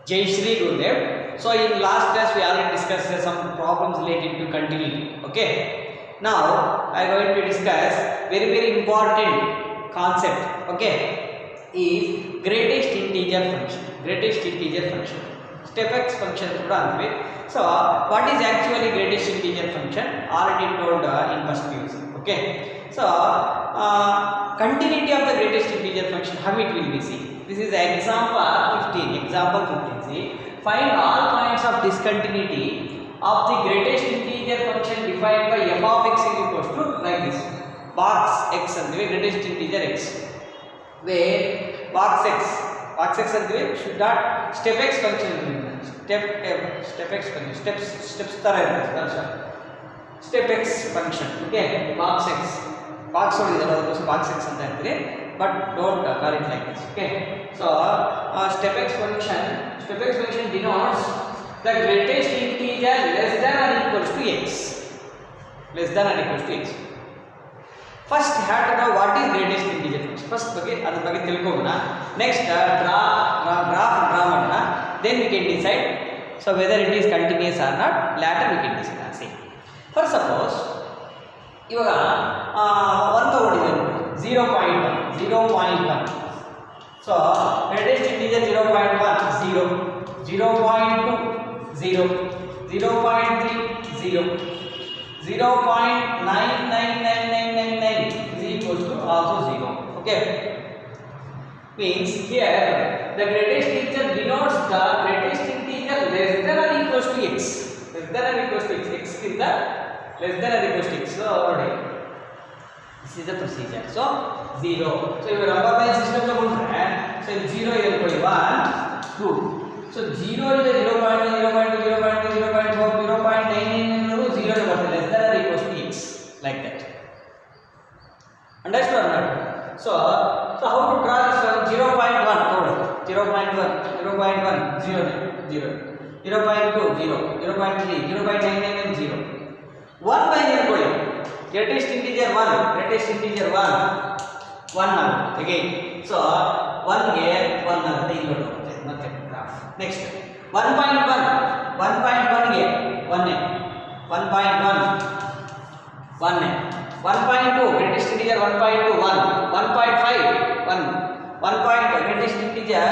Jai Shri Gurudev. So in last class we already discussed some problems related to continuity. Okay. Now I am going to discuss very important concept. Okay. Is greatest integer function. Greatest integer function. Step x function kuda antave. So what is actually greatest integer function? Already told in first use. Okay. So continuity of the greatest integer function, how it will be seen. This is example 15. Example 15. See, find all points of discontinuity of the greatest integer function defined by f of x is equals to like this. Box x and the greatest integer x. Where box x and the should not step x function. Step x function. Steps ತರ ಇರುತ್ತೆ. That's all. Step x function. Okay. Box x. Box only box x ಅಂತ ಹೇಳ್ತೀರಿ. But don't call it like this. Okay. So step x function denotes the greatest integer less than or equals to x. Less than or equals to x. First you have to know what is greatest integer function. First ಅದರ ಬಗ್ಗೆ ತಿಳ್ಕೊಳ್ಳೋಣ. Next graph draw ಮಾಡೋಣ. Then we can decide so whether it is continuous or not. Later we can decide. See. For suppose ಇವಾಗ ಒಂದು ತಗೊಂಡಿದ್ದೇವೆ 0.1 so greatest integer 0.1 0 0.2 0 0.3 0 0.99999 is equal to also 0. Okay, means here the greatest integer denotes the greatest integer less than or equals to x. Less than or equals to x. X is the less than or equals to x. So already this is the procedure. So 0. So your number line system ತಗೊಂಡ್ರೆ so 0 ಇದೆ ಅನ್ಕೊಳ್ಳಿ 1 2. So 0 ಇದೆ 0.1 0.2 0.3 0.4 0.99 ಅನ್ನೋದು 0 ಗೆ ಬರ್ತದೆ less than or equals to x like that. Understood or not? So how to draw this one? 0.1 ತಗೊಳ್ಳಿ 0.1 0.1 0 0 0.2 0 0.3 0.99 0 1 by ಅನ್ಕೊಳ್ಳಿ greatest integer 1 again. So 1 ಗೆ 1 ಆಗುತ್ತೆ ಇಲ್ಲಿ ಬರುತ್ತೆ ಮತ್ತೆ ಗ್ರಾಫ್. ನೆಕ್ಸ್ಟ್ 1.1 ಗೆ 1 1.2 greatest integer 1.2 1 1.5 1 greatest integer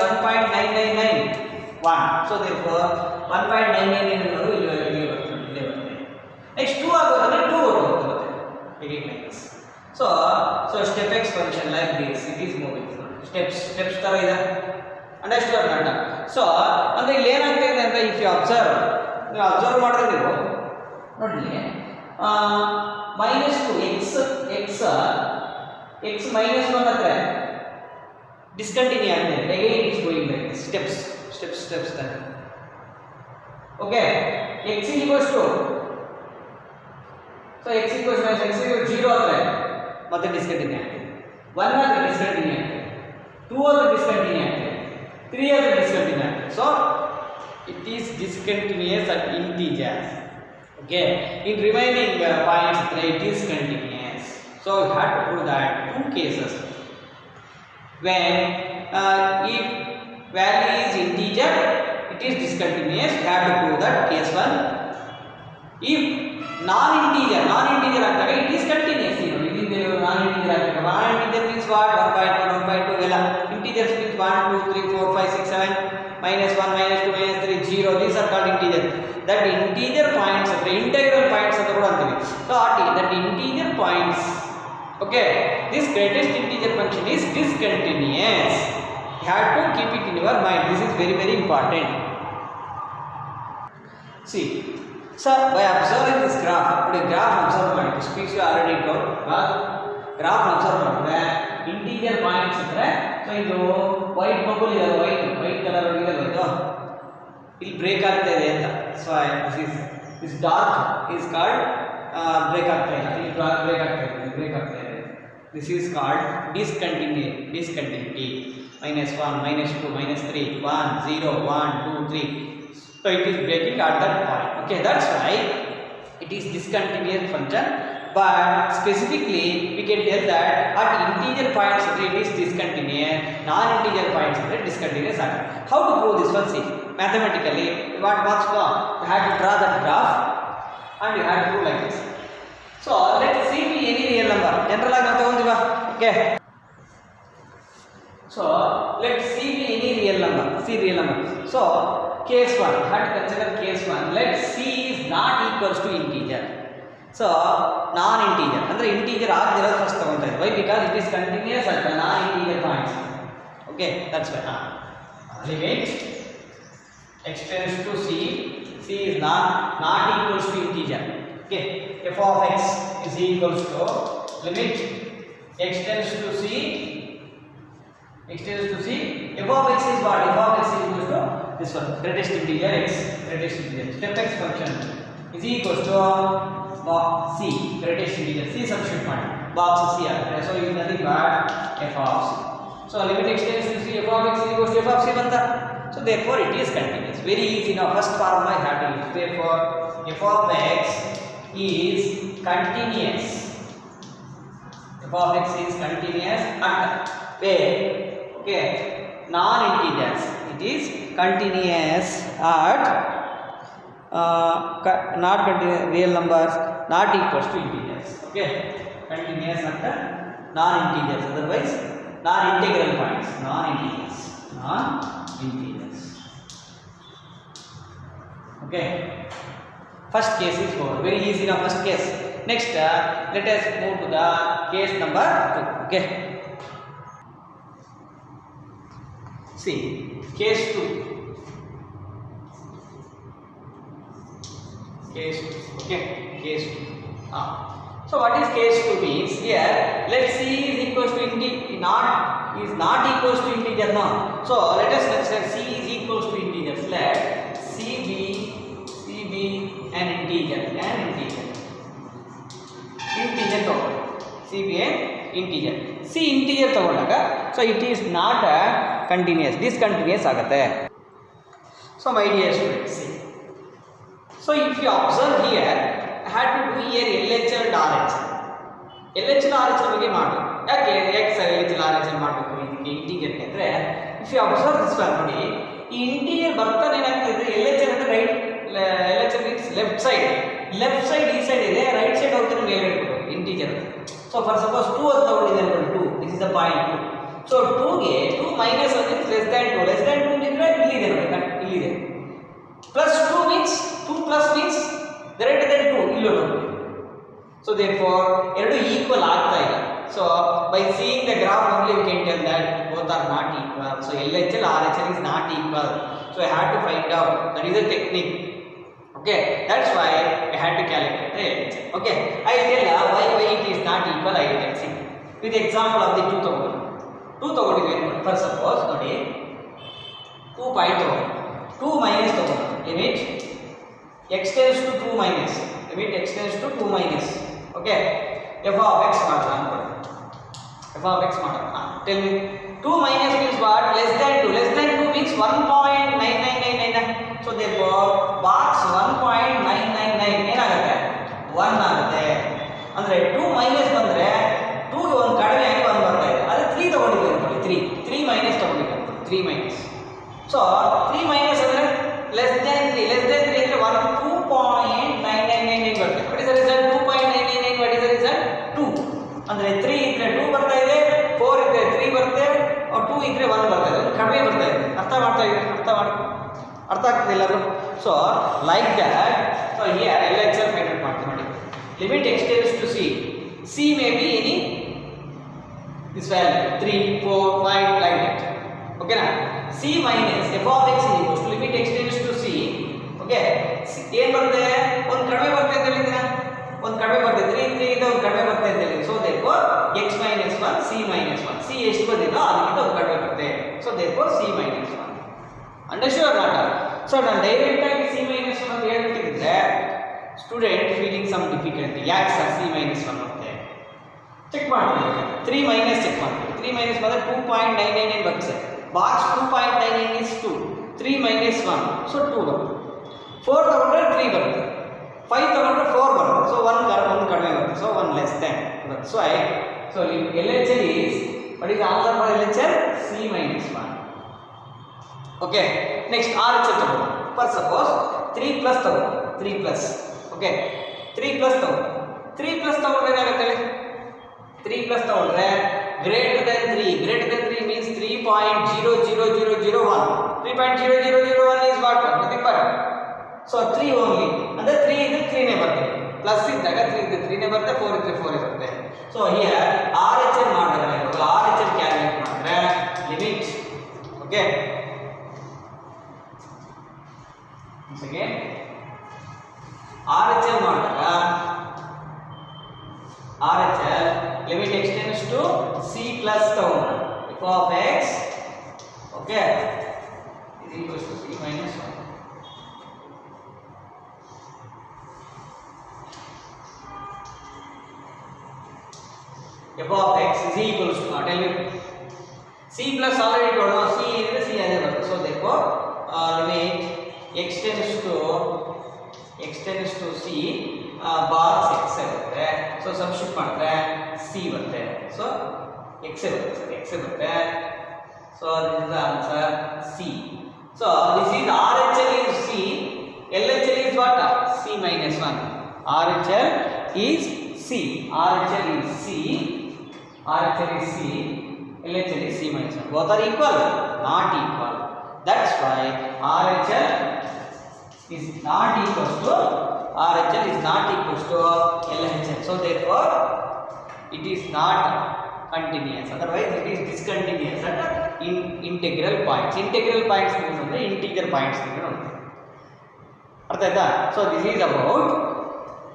1.999 1. So therefore 1.99 ಅನ್ನೋದು ಇಲ್ಲಿ ಬರುತ್ತೆ. Next 2 ಆಗೋದ್ರೆ 2 ಬರುತ್ತೆ again like this. So step x function like this, it is moving steps ತರ ಇದೆ. Understood or not? So ಅಂದ್ರೆ ಇಲ್ಲಿ ಏನಾಗ್ತಾ ಇದೆ ಅಂತ if you observe ಮಾಡಿದ್ರೆ ನೀವು ನೋಡಿ -2 x -1 ಹತ್ರ ಡಿಸ್ಕಂಟಿನ್ಯೂ ಆಗಿದೆ. again it is going like this steps ತರ. Okay, x equals to so x equals to 0 ಆದರೆ ಮತ್ತೆ ಡಿಸ್ಕಂಟಿನ್ಯೂ ಆಗುತ್ತೆ. 1 ಆದರೆ ಡಿಸ್ಕಂಟಿನ್ಯೂ ಆಗುತ್ತೆ, 2 ಆದರೆ ಡಿಸ್ಕಂಟಿನ್ಯೂ ಆಗುತ್ತೆ, 3 ಆದರೆ ಡಿಸ್ಕಂಟಿನ್ಯೂ ಆಗುತ್ತೆ. So it is discontinuous at integers. Okay, in remaining points it is continuous. So we have to prove that two cases when if value is integer it is discontinuous. We have to prove that case 1. If non-integer ಆಗ್ತವೆ it is continuous. ಇಲ್ಲಿ non-integer ಆಗ್ತವೆ. Non-integer means what? 1.1 1.2 ಎಲ್ಲ integers means 1 2 3 4 5 6 7 -1 -2 -3 0. These are called integer. That integer points ಅಂದ್ರೆ integral points ಅಂತ ಕೂಡ ಅಂತೀವಿ. So that integer points, okay, this greatest integer function is discontinuous. You have to keep it in your mind. This is very important. See, so by observing this graph, graph observe ಮಾಡಿ, speaks you already told. Graph observe ಮಾಡಿದ್ರೆ integer points ಇದ್ರೆ so ಇದು white bubble ಇದೆ, white color ಇದೆ ಇದು ಇಲ್ಲಿ break ಆಗ್ತಾ ಇದೆ ಅಂತ. So this dark is called break ಆಗ್ತಾ ಇದೆ, ಇಲ್ಲಿ ಬ್ರೇಕ್ ಆಗ್ತಾ ಇದೆ. This is called discontinuity. -1 -2 -3 1 0 1 2 3. So it is breaking at that point. Okay, that's why it is discontinuous function. but specifically we can tell that at integer points it is discontinuous, non-integer points it is discontinuous. How to prove this one? See, mathematically, what must go? You have to draw that graph and you have to prove like this. So let C be any real number. General okay. So let C be any real number. C real number. So case 1, have to consider case 1. Let C is not equals to integer. So non-integer, andre integer agdirado first tagonta. Why? Because it is continuous at the non-integer points. Okay, that's why. Limit x tends to C. C is not equals to integer. Okay, f of x is equals to limit x tends to C. X tends to C. F of x is what? F of x is equals to this one. Greatest integer x. Greatest integer. Step x function is equals to C, greatest integer. C substitute box C. So it is nothing but f of C. So limit x tends to C, f of x is equals to f of C banta. So therefore it is continuous. Very easy. Now first formula I have to use. Therefore f of x is continuous. F of x is continuous at where? Okay, non-integers. It is continuous at not continuous real numbers not equals to integers. Okay, continuous at the non-integers, otherwise non-integral points. Non-integers. Okay, first case is over. Very easy now. First case. Next, let us move to the case number 2. Okay. See, case 2. Case 2. Okay, case 2. So what is case 2 means? Here, let C is equals to not equals to integer now. So let us consider C is equals to integers. Let C be an integer. Integer togolli. C be an integer. C integer togolaga. So it is not a continuous. Discontinuous agate. So my dear students, see. So if you observe here, I had to do here LHL and RHL. LHL RHL ಬಗ್ಗೆ ಮಾಡು. ಯಾಕೆ x LHL RHL ಮಾಡಬೇಕು ಇದಕ್ಕೆ integer ಅಂದ್ರೆ if you observe this one ನೋಡಿ ಈ integer ಬರ್ತಾನೆ ಏನಾಗ್ತಿದೆ LHL ಅಂದ್ರೆ right LHL means left side ಈ ಸೈಡ್ ಇದೆ ರೈಟ್ ಸೈಡ್ ಹೋಗ್ತಾನೆ ಮೇಲೆ ಇಟ್ಕೊಂಡು ಇಂಟಿಜರ್. ಸೊ ಫಾರ್ ಸಪೋಸ್ 2 ಅಂತ ತಗೊಂಡಿದ್ದಾರೆ ನೋಡಿ 2 this is the point 2. So 2 ಗೆ 2 minus 1 is less than 2 ಇದ್ರೆ ಇಲ್ಲಿದೆ ನೋಡಿ ಇಲ್ಲಿದೆ. Plus 2 means 2 plus means greater than 2 illo ನೋಡಿ. So therefore ಎರಡು equal ಆಗ್ತಾ ಇಲ್ಲ. So by seeing the graph only we can tell that both are not equal. So LHL RHL is not equal. So I had to find out. That is a technique. Okay, that's why I had to calculate the LHL. Okay, I will tell why it is not equal. I will see with the example of the 2 ತಗೊಂಡಿದ್ದೇವೆ. For suppose ನೋಡಿ 2 point ತಗೊಂಡು 2 minus ತಗೊಂಡು limit x tends to 2 minus. Limit x tends to 2 minus. Okay, f of x ಮಾಡೋಣ ಅನ್ಕೊಳ್ಳಿ. f of x ಮಾಡೋಣ. Tell me 2 minus means what? Less than 2. Less than 2 means 1.9999. So therefore box 1.999 ಏನಾಗುತ್ತೆ 1 ಆಗುತ್ತೆ. ಅಂದ್ರೆ 2 minus ಬಂದ್ರೆ 2 ಗೆ ಒಂದು ಕಡಿಮೆ ಆಗಿ 1 ಬರ್ತಾ ಇದೆ. ಅದು 3 ತಗೊಂಡಿದ್ದೀವಿ ಅನ್ಕೊಳ್ಳಿ. 3 minus ತಗೊಂಡಿದ್ದೀವಿ. 3 minus. So 3 minus ಅಂದ್ರೆ less than 3 ಅಂದ್ರೆ 2.999 ಬರುತ್ತೆ. What is the result? 2.999. What is the result? 2. ಅಂದ್ರೆ 3 ಇದ್ರೆ 2 ಬರ್ತಾ ಇದೆ, 4 ಇದ್ರೆ 3 ಬರುತ್ತೆ, 2 ಇದ್ರೆ 1 ಬರ್ತಾ ಇದೆ. ಕಡಿಮೆ ಬರ್ತಾ ಇದೆ. ಅರ್ಥ ಆಗ್ತಿದೆ ಎಲ್ಲರೂ? So like that. So here LHL find out ಮಾಡ್ತೀವಿ ನೋಡಿ. Limit x tends to C. C may be any this value 3, 4, 5 like that. Okay na? C minus f of x is equals to limit x tends to C. Okay, ಏನು ಬರುತ್ತೆ? ಒಂದು ಕಡಿಮೆ ಬರುತ್ತೆ ಅಂತ ಹೇಳಿದ್ರೆ ಒಂದು ಕಡಿಮೆ ಬರುತ್ತೆ 3 ಇಂದ ಒಂದು ಕಡಿಮೆ ಬರುತ್ತೆ ಅಂತ ಹೇಳಿದ್ರೆ. So therefore x minus 1 C minus 1. C ಎಷ್ಟು ಬಂದಿದೋ ಅದಕ್ಕಿಂತ ಒಂದು ಕಡಿಮೆ ಬರುತ್ತೆ. So therefore C minus 1. Understand or not? So ನಾನು ಡೈರೆಕ್ಟ್ ಆಗಿ C minus 1 ಅಂತ ಹೇಳ್ಬಿಟ್ಟಿದ್ರೆ ಸ್ಟೂಡೆಂಟ್ ಫೀಲಿಂಗ್ ಸಮ್ ಡಿಫಿಕಲ್ಟಿ. ಯಾಕೆ ಸರ್ C minus 1 ಬರುತ್ತೆ? ಚೆಕ್ ಮಾಡ್ತೀವಿ. 3 minus ಚೆಕ್ ಮಾಡ್ತೀವಿ. 3 minus ಬಂದ್ರೆ 2.999 ಬರುತ್ತೆ. Box 2.99 is 2. 3 minus 1 so 2 ಬರುತ್ತೆ. 4 ತಗೊಂಡ್ರೆ 3 ಬರುತ್ತೆ. 5 ತಗೊಂಡ್ರೆ 4 ಬರುತ್ತೆ. ಸೊ 1 ಕಡಿಮೆ ಬರುತ್ತೆ. So 1 less than. That's why so LHL is, what is the answer for LHL? C minus 1. Okay, next RHL ತಗೊಂಡು. For suppose 3 plus ತಗೊಂಡು. 3 plus. Okay, 3 plus ತಗೊಂಡು. 3 plus ತಗೊಂಡ್ರೆ ಏನಾಗುತ್ತೆ? 3 plus ತಗೊಂಡ್ರೆ greater than 3 means 3.00001. 3.0001 is what? Nothing but so 3 only. And the 3 is 3 ನೇ ಬರ್ತದೆ. Plus ಇದ್ದಾಗ 3 ಇದ್ದರೆ 3 ನೇ ಬರುತ್ತೆ, 4 ಇದ್ದರೆ 4 ಇರುತ್ತೆ. ಸೊ ಹಿಯರ್ RHL ಮಾಡಿದ್ರೆ RHL ಕ್ಯಾಲ್ಕುಲೇಟ್ ಮಾಡಿದ್ರೆ limit. Okay, once again RHL ಮಾಡಿದಾಗ RHL limit extends to C plus ತಗೊಂಡು f of x, okay, is equals to C minus 1. f of x is equals to, tell me, C plus already told us, C is the C as a so therefore limit extends to C bar x ಬರುತ್ತೆ. So substitute ಮಾಡಿದ್ರೆ C ಬರುತ್ತೆ. So x ಬರುತ್ತೆ. So this is the answer C. So this is RHL is C, LHL is what? C minus 1. RHL is C, LHL is C, LHL is C minus 1. Both are equal? Not equal. That's why RHL is not equals to LHL. So therefore it is not continuous. Otherwise it is discontinuous at integral points. Integral points means integer points. ಅರ್ಥ ಆಯ್ತಾ? So this is about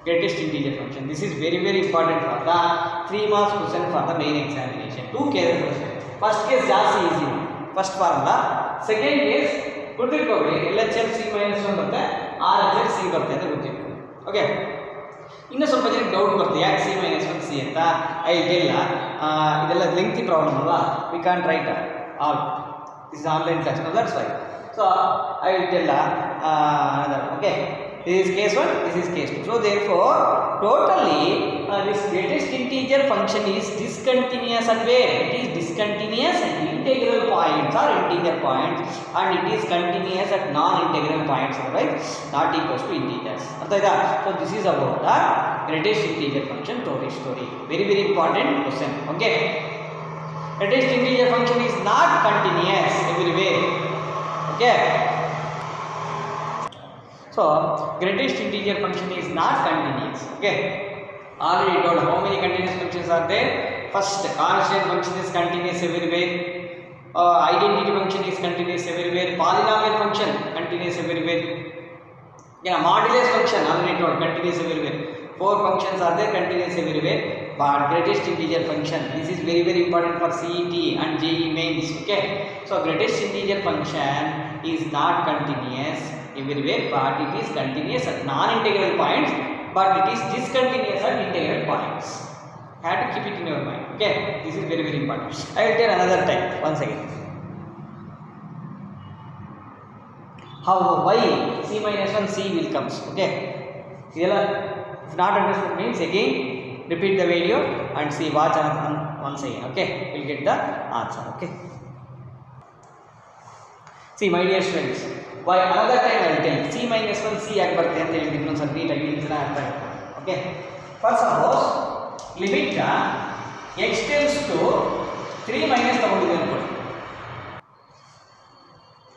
greatest integer function. This is very important for the 3 marks question for the main examination. 2 cases. First case ಜಾಸ್ತಿ easy. First formula. Second case ಗುರ್ತಿಟ್ಕೊಳ್ಳಿ, LHL C minus 1 ಬರುತ್ತೆ, RHL C ಬರುತ್ತೆ ಅಂತ ಗುರ್ತಿಟ್ಕೊಳ್ಳಿ. Okay, ಇನ್ನೂ ಸ್ವಲ್ಪ ಜನಕ್ಕೆ doubt ಬರುತ್ತೆ, ಯಾಕೆ C minus 1 C ಅಂತ. ಇದೆಲ್ಲ ಲೆಂಗ್ತಿ ಪ್ರಾಬ್ಲಮ್ ಅಲ್ವಾ, we can't write all, this is online class, no that's why. So I will tell another. Okay, this is case 1, this is case 2. So therefore totally this greatest integer function is discontinuous at where? It is discontinuous at integral points or integer points, and it is continuous at non-integral points, right? Not equals to integers. So this is about the greatest integer function story. Very important question. Okay, greatest integer function is not continuous everywhere. Okay, so greatest integer function is not continuous. Okay, already told how many continuous functions are there. First, constant function is continuous everywhere, identity function is continuous everywhere, polynomial function continuous everywhere, modulus function already told continuous everywhere. 4 functions are there continuous everywhere, but greatest integer function, this is very important for CET and JEE mains. Okay, so greatest integer function is not continuous everywhere, but it is continuous at non-integral points, but it is discontinuous at integral points. Have to keep it in your mind. Okay, this is very important. I will tell another time once again how, why C minus 1 C will comes. Okay, if not understood means again repeat the video and see, watch once again. Okay, you will get the answer. Okay, see my dear students, why another time I will tell C minus 1 C ಯಾಕೆ ಬರುತ್ತೆ ಅಂತ ಹೇಳಿ ಇನ್ನೊಂದು ಸ್ವಲ್ಪ ನೀಟಾಗಿ ಅರ್ಥ ಆಗುತ್ತೆ. Okay, first suppose limit x tends to 3 minus ತಗೊಂಡಿದೆ ಅನ್ಕೊಳ್ಳಿ.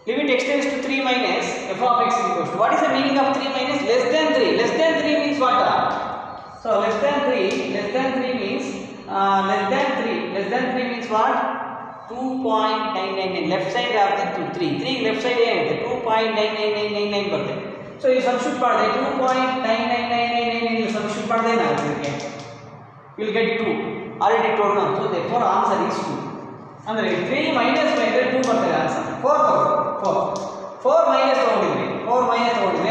Limit x tends to 3 minus f of x is equals to, what is the meaning of 3 minus? Less than 3 means what? So less than 3 means less than 3 means what? 2.999. Left side ಆಗ್ತಿತ್ತು 3 left side ಏನಿದೆ 2.99999 ಬರುತ್ತೆ. So ಈ substitute ಮಾಡಿದ್ರೆ 2.99999 substitute ಮಾಡಿದ್ರೆ ಏನಾಗುತ್ತೆ? Will get 2. Already told ನಾವು. So therefore answer is 2. ಅಂದರೆ 3 minus ಮಾಡಿದ್ರೆ 2 ಬರ್ತದೆ ಆನ್ಸರ್. 4 ಮೈನಸ್ ತಗೊಂಡಿದ್ವಿ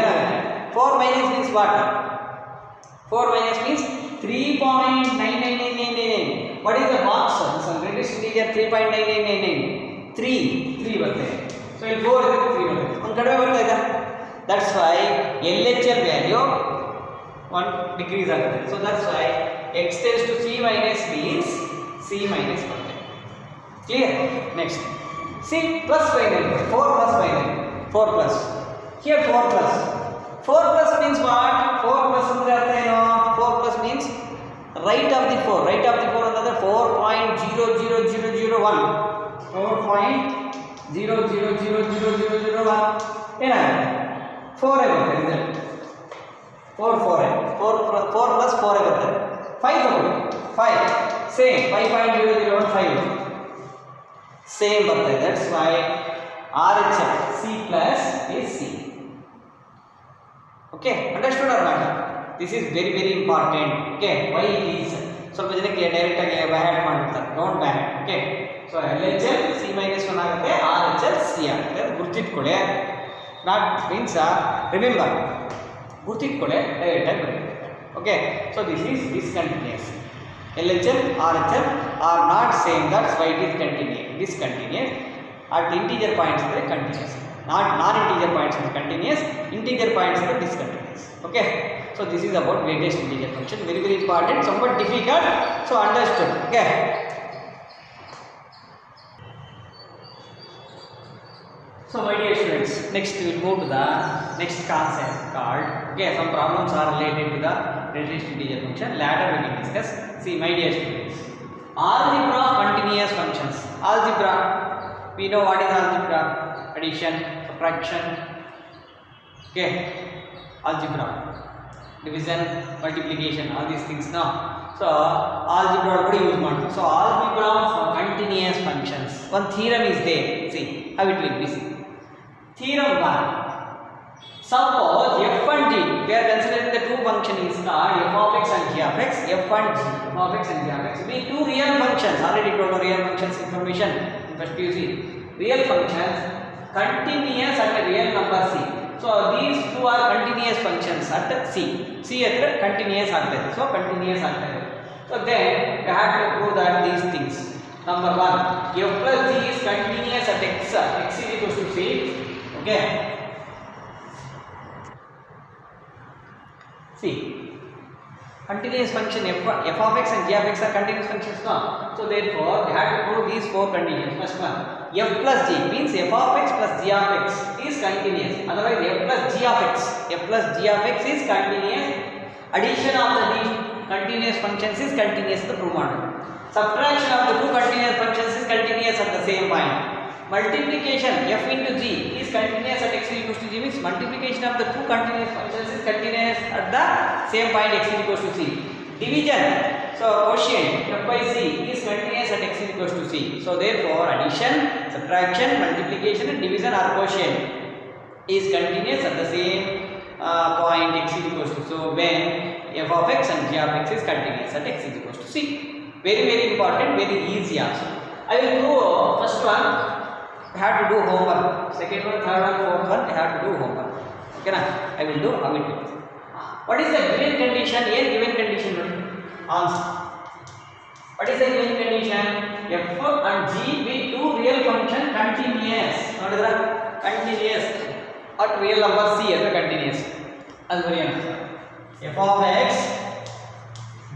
ಏನಾಗುತ್ತೆ? 4 minus means what? 4 minus means 3.99999. What is the marks? This one greatest integer 3.9999. 3 ಬರುತ್ತೆ. So ಇಲ್ಲಿ 4 ಇದೆ 3 ಬರುತ್ತೆ. ಒಂದು ಕಡಿಮೆ ಬರ್ತಾ ಇದೆ. That's why LHL value 1 decrease ಆಗುತ್ತೆ. So that's why x tends to c minus means c minus ಬರುತ್ತೆ. Clear? Next c plus finally 4 plus finally 4 plus here 4 plus 4 plus means what? 4 plus ಅಂದ್ರೆ ಅರ್ಥ ಏನು? 4 plus means right of the 4 another 4.00001 4.0000001 ಏನಾಗುತ್ತೆ 4 ಆಗುತ್ತೆ result 4 plus 4 ಆಗುತ್ತೆ 5 ತಗೊಳ್ಳಿ 5 same 5.0015 same ಬರ್ತದೆ. That's why RHS C plus is C. Okay, understood or not? This is very very important. Okay, why it is ಸ್ವಲ್ಪ ಜನಕ್ಕೆ ಡೈರೆಕ್ಟ್ ಆಗಿ ಬ್ಯಾಡ್ ಮಾಡ್ಬಿಡ್ತಾರೆ. Don't bad. Okay, so LHS C minus 1 ಆಗುತ್ತೆ, RHS C ಆಗುತ್ತೆ. ಅದು ಗುರ್ತಿಟ್ಕೊಳ್ಳಿ. Not means remember, ಗುರ್ತಿಟ್ಕೊಳ್ಳಿ, direct ಆಗಿ ಬರೀ. Okay, so this is discontinuous. LHS RHS are not same, that's why it is discontinuous. At integer points are continuous, not non-integer points are continuous, integer points are discontinuous. Okay, so this is about greatest integer function, very very important, somewhat difficult, so understood. Okay, so my dear students, next we will move to the next concept called, okay, some problems are related to the greatest integer function, later we can discuss. See my dear students, algebra of continuous functions. Algebra, we know what is algebra: addition, subtraction, okay, algebra, division, multiplication, all these things now. So algebra already use ಮಾಡ್ತೀವಿ. So algebra of continuous functions, one theorem is there. See how it will be. See theorem 1, suppose f and g, we are considering the two function is called f of x and g of x. F and g, f of x and g of x be two real functions. Already told you real functions information. First you see real functions continuous at a real number c. So these two are continuous functions at c. C at continuous agtade. So continuous agtade. So then we have to prove that these things. Number 1, f plus g is continuous at x. X is equals to c. Okay. See, continuous function f of x and g of x are continuous functions now. So therefore we have to prove these four conditions. First one, f plus g means f of x plus g of x is continuous. Otherwise f plus g of x is continuous. Addition of the these continuous functions is continuous to prove model. Subtraction of the two continuous functions is continuous at the same point. Multiplication f into g is continuous at x equals to g means multiplication of the two continuous functions is continuous at the same point x equals to c. Division, so quotient f by c is continuous at x equals to c. So therefore addition, subtraction, multiplication and division or quotient is continuous at the same point x equals to. So when f of x and g of x is continuous at x equals to c. Very very important, very easy also. I will do first one. I have to do homework. Second one, third one, fourth one, I have to do homework. Okay na? I will do how it is. What is the given condition? Here given condition. Answer. What is the given condition? F and g be two real function continuous. Nodidra? Continuous at real number c as a continuous. That's very answer. F of x,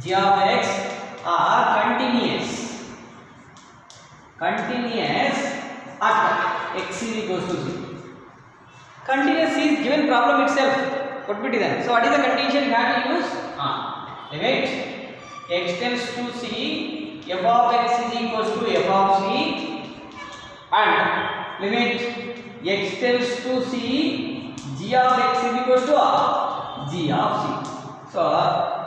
g of x are continuous. Continuous at x is equals to 0. Continuous is given problem itself. What bit is that? So what is the condition we have to use? Limit x tends to c, f of x is equals to f of c, and limit x tends to c, g of x is equals to g of c. So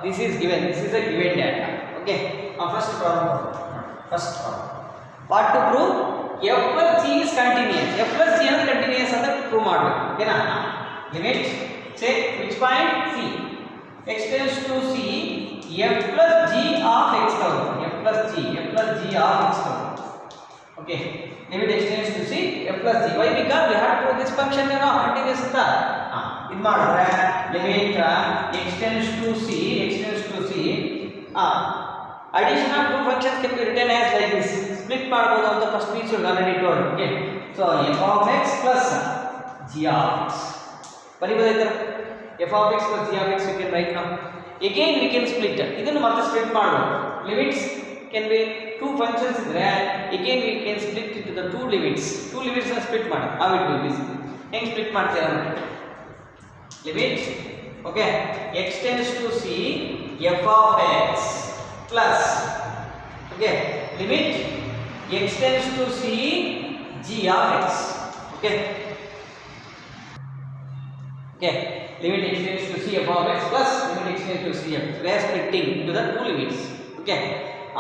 this is given. This is a given data. Okay. First problem. What to prove? F plus g is continuous. F plus g is continuous at the prove model. Okay na? Limit, say which point? C. X tends to c, f plus g of x thousand. F plus g of x thousand. Okay. Limit x tends to c, f plus g. Why? Because we have to prove this function continuous anta. Idu madidre limit x tends to c. Addition of two functions can be written as like this. Split ಮಾಡಬಹುದು ಅಂತ first we should already told. Okay, so f of x plus g of x. ಬರಿಬಹುದೈತರ f of x plus g of x we can write now. again we can split ಇದನ್ನು ಮತ್ತೆ split ಮಾಡಬಹುದು. Limits can be two functions ಇದ್ರೆ again we can split into the two limits ನ split ಮಾಡಿ. How it will be? ಹೆಂಗೆ split ಮಾಡ್ತೀರಾ ನೋಡಿ. Limit okay x tends to c f of x plus okay limit x tends to c g of x okay limit x tends to c f of x plus limit x tends to c f. We are splitting into the two limits okay.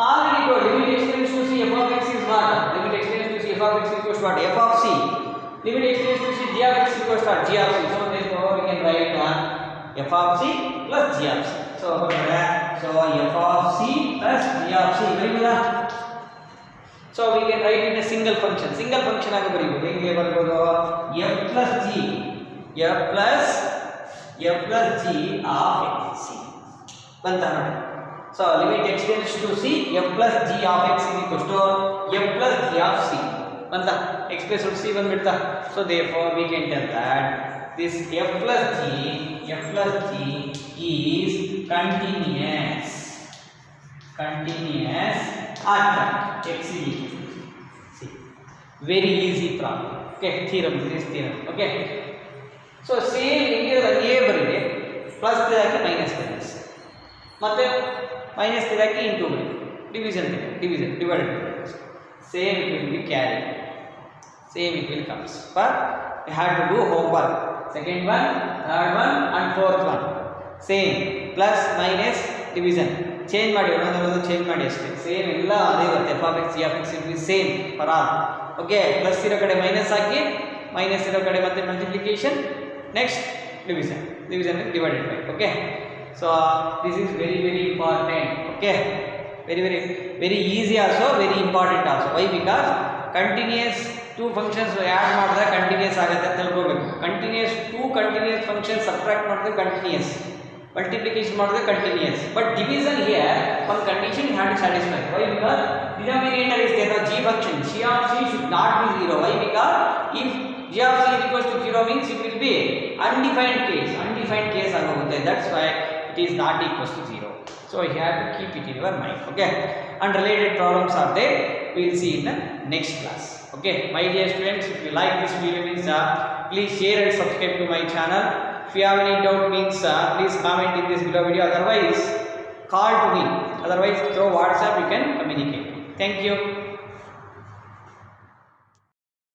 Already told limit x tends to c f of x is what? Limit x tends to c f of x equals to what? F of c. Limit x tends to c g of x equals to what? G of c. So therefore we can write f of c plus g of c. So f of c plus g of c. So we can write in a single function ಆಗಿ ಬರೆಯಬಹುದು. ಹೇಗೆ ಬರೆಯಬಹುದು? f plus g of x c ಬಂತ ನೋಡಿ. So limit x tends to c f plus g of x is equals to f plus g of c ಬಂತ. x plus c ಬಂದ್ಬಿಡ್ತಾ. So therefore we can tell that this f plus g is continuous at x is equal to c. Very easy problem. Okay, theorem, this is theorem. Okay. So same ಹಿಂಗೆ a ಬರೀರಿ, plus ತೆಗೆದಾಕಿ minus ತೆಗೆಸಿ, ಮತ್ತೆ minus ತೆಗೆದಾಕಿ into ಬರೀ, division divided same it will be carried, same it will comes. But we have to do homework. Second one, third one and fourth one same plus minus division change ಮಾಡಿ, ಒಂದೊಂದು change ಮಾಡಿ ಅಷ್ಟೇ. Same ಎಲ್ಲ ಅದೇ ಬರುತ್ತೆ. f of x g of x will be same for all. Okay, plus ಇರೋ ಕಡೆ minus ಹಾಕಿ, minus ಇರೋ ಕಡೆ ಮತ್ತೆ multiplication, next division divided by. Okay, so this is very very important. Okay, very easy also, very important also. Why? Because continuous two functions add ಮಾಡಿದ್ರೆ continuous ಆಗುತ್ತೆ ಅಂತ ತಿಳ್ಕೋಬೇಕು. Continuous two continuous functions subtract ಮಾಡಿದ್ರೆ continuous, multiplication ಮಾಡಿದ್ರೆ continuous, but division here one condition you have to satisfy. Why? Because denominator is there, g function g of c should not be 0. Why? Because if g of c is equals to 0 means it will be undefined case ಆಗುತ್ತೆ. That's why it is not equals to 0. So you have to keep it in your mind. Okay, and related problems are there, we will see in the next class. Okay, my dear students, if you like this video means please share and subscribe to my channel. If you have any doubt means please comment in this below video, otherwise call to me, otherwise through WhatsApp you can communicate. Thank you.